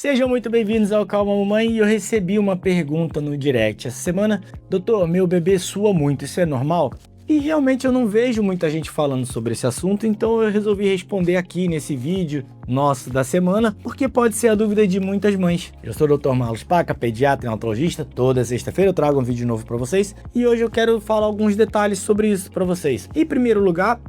Sejam muito bem-vindos ao Calma Mamãe. E eu recebi uma pergunta no direct essa semana. Doutor, meu bebê sua muito, isso é normal? E realmente eu não vejo muita gente falando sobre esse assunto, então eu resolvi responder aqui nesse vídeo nosso da semana, porque pode ser a dúvida de muitas mães. Eu sou o Dr. Marlos Paca, pediatra e neonatologista. Toda sexta-feira eu trago um vídeo novo para vocês e hoje eu quero falar alguns detalhes sobre isso para vocês. Em primeiro lugar,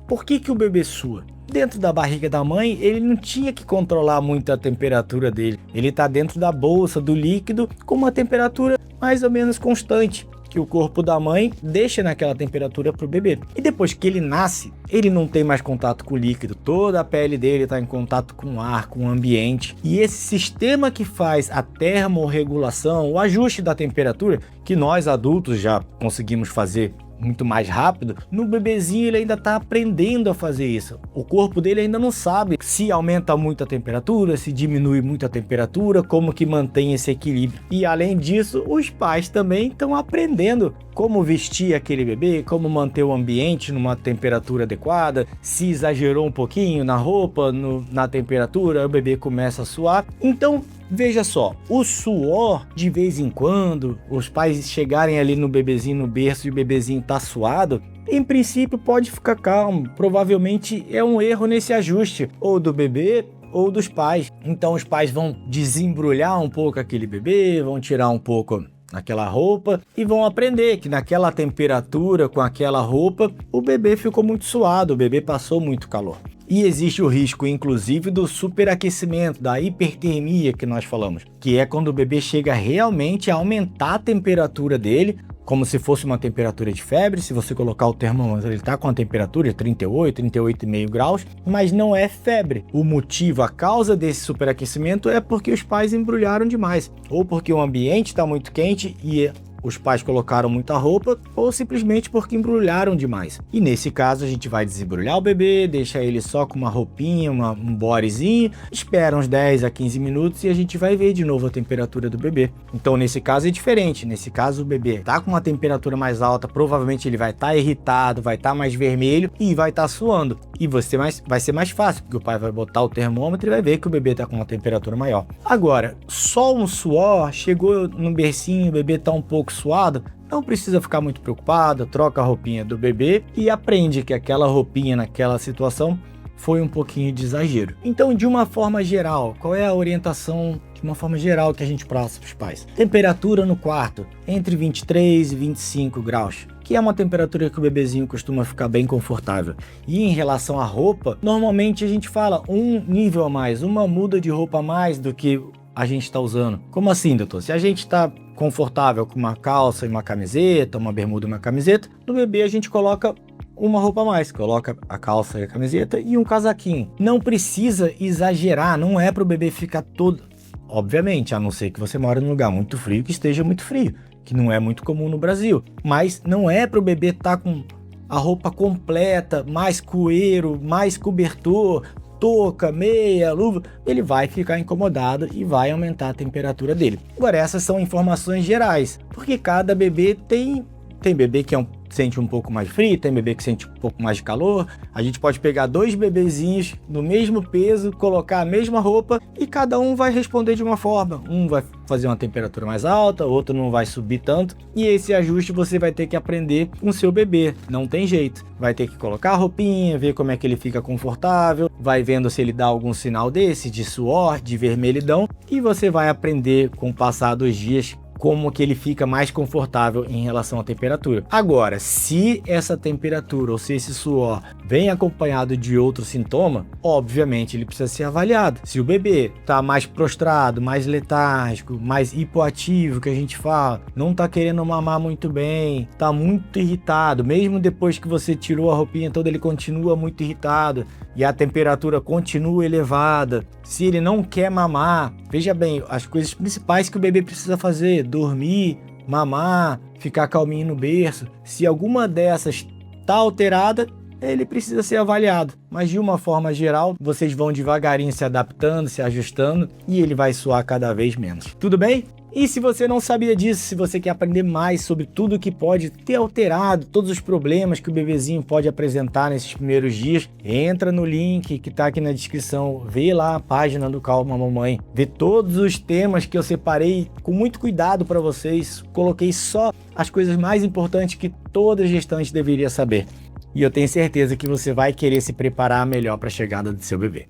por que o bebê sua? Dentro da barriga da mãe, ele não tinha que controlar muito a temperatura dele. Ele está dentro da bolsa do líquido com uma temperatura mais ou menos constante, que o corpo da mãe deixa naquela temperatura para o bebê. E depois que ele nasce, ele não tem mais contato com o líquido, toda a pele dele está em contato com o ar, com o ambiente. E esse sistema que faz a termorregulação, o ajuste da temperatura, que nós adultos já conseguimos fazer muito mais rápido, no bebezinho ele ainda está aprendendo a fazer isso. O corpo dele ainda não sabe se aumenta muito a temperatura, se diminui muito a temperatura, como que mantém esse equilíbrio. E além disso, os pais também estão aprendendo como vestir aquele bebê, como manter o ambiente numa temperatura adequada, se exagerou um pouquinho na roupa, na temperatura, o bebê começa a suar. Então, veja só, o suor, de vez em quando, os pais chegarem ali no bebezinho, no berço, e o bebezinho tá suado, em princípio pode ficar calmo, provavelmente é um erro nesse ajuste, ou do bebê, ou dos pais. Então os pais vão desembrulhar um pouco aquele bebê, vão tirar um pouco aquela roupa e vão aprender que naquela temperatura, com aquela roupa, o bebê ficou muito suado, o bebê passou muito calor. E existe o risco, inclusive, do superaquecimento, da hipertermia que nós falamos, que é quando o bebê chega realmente a aumentar a temperatura dele, como se fosse uma temperatura de febre. Se você colocar o termômetro, ele está com a temperatura de 38, 38,5 graus, mas não é febre. O motivo, a causa desse superaquecimento é porque os pais embrulharam demais, ou porque o ambiente está muito quente e os pais colocaram muita roupa, ou simplesmente porque embrulharam demais. E nesse caso a gente vai desembrulhar o bebê, deixa ele só com uma roupinha, um bodyzinho, espera uns 10 a 15 minutos e a gente vai ver de novo a temperatura do bebê. Então nesse caso é diferente, nesse caso o bebê tá com uma temperatura mais alta, provavelmente ele vai estar irritado, vai estar mais vermelho e vai estar suando. E vai ser mais fácil, porque o pai vai botar o termômetro e vai ver que o bebê tá com uma temperatura maior. Agora, só um suor, chegou no bercinho, o bebê tá um pouco suado, não precisa ficar muito preocupado, troca a roupinha do bebê e aprende que aquela roupinha naquela situação foi um pouquinho de exagero. Então, de uma forma geral, qual é a orientação de uma forma geral que a gente passa para os pais? Temperatura no quarto, entre 23 e 25 graus. Que é uma temperatura que o bebezinho costuma ficar bem confortável. E em relação à roupa, normalmente a gente fala um nível a mais, uma muda de roupa a mais do que a gente está usando. Como assim, doutor? Se a gente está confortável com uma calça e uma camiseta, uma bermuda e uma camiseta, no bebê a gente coloca uma roupa a mais, coloca a calça e a camiseta e um casaquinho. Não precisa exagerar, não é para o bebê ficar todo... Obviamente, a não ser que você mora num lugar muito frio, que esteja muito frio, que não é muito comum no Brasil. Mas não é para o bebê estar com a roupa completa, mais cueiro, mais cobertor, touca, meia, luva. Ele vai ficar incomodado e vai aumentar a temperatura dele. Agora, essas são informações gerais, porque cada bebê tem bebê que sente um pouco mais frio, tem bebê que sente um pouco mais de calor. A gente pode pegar dois bebezinhos no mesmo peso, colocar a mesma roupa e cada um vai responder de uma forma. Um vai fazer uma temperatura mais alta, outro não vai subir tanto. E esse ajuste você vai ter que aprender com o seu bebê, não tem jeito. Vai ter que colocar a roupinha, ver como é que ele fica confortável, vai vendo se ele dá algum sinal desse, de suor, de vermelhidão, e você vai aprender com o passar dos dias como que ele fica mais confortável em relação à temperatura. Agora, se essa temperatura ou se esse suor vem acompanhado de outro sintoma, obviamente ele precisa ser avaliado. Se o bebê está mais prostrado, mais letárgico, mais hipoativo, que a gente fala, não está querendo mamar muito bem, está muito irritado, mesmo depois que você tirou a roupinha toda, ele continua muito irritado e a temperatura continua elevada. Se ele não quer mamar, veja bem, as coisas principais que o bebê precisa fazer: dormir, mamar, ficar calminho no berço. Se alguma dessas está alterada, ele precisa ser avaliado. Mas de uma forma geral, vocês vão devagarinho se adaptando, se ajustando e ele vai suar cada vez menos. Tudo bem? E se você não sabia disso, se você quer aprender mais sobre tudo que pode ter alterado, todos os problemas que o bebezinho pode apresentar nesses primeiros dias, entra no link que está aqui na descrição, vê lá a página do Calma Mamãe, vê todos os temas que eu separei com muito cuidado para vocês, coloquei só as coisas mais importantes que toda gestante deveria saber. E eu tenho certeza que você vai querer se preparar melhor para a chegada do seu bebê.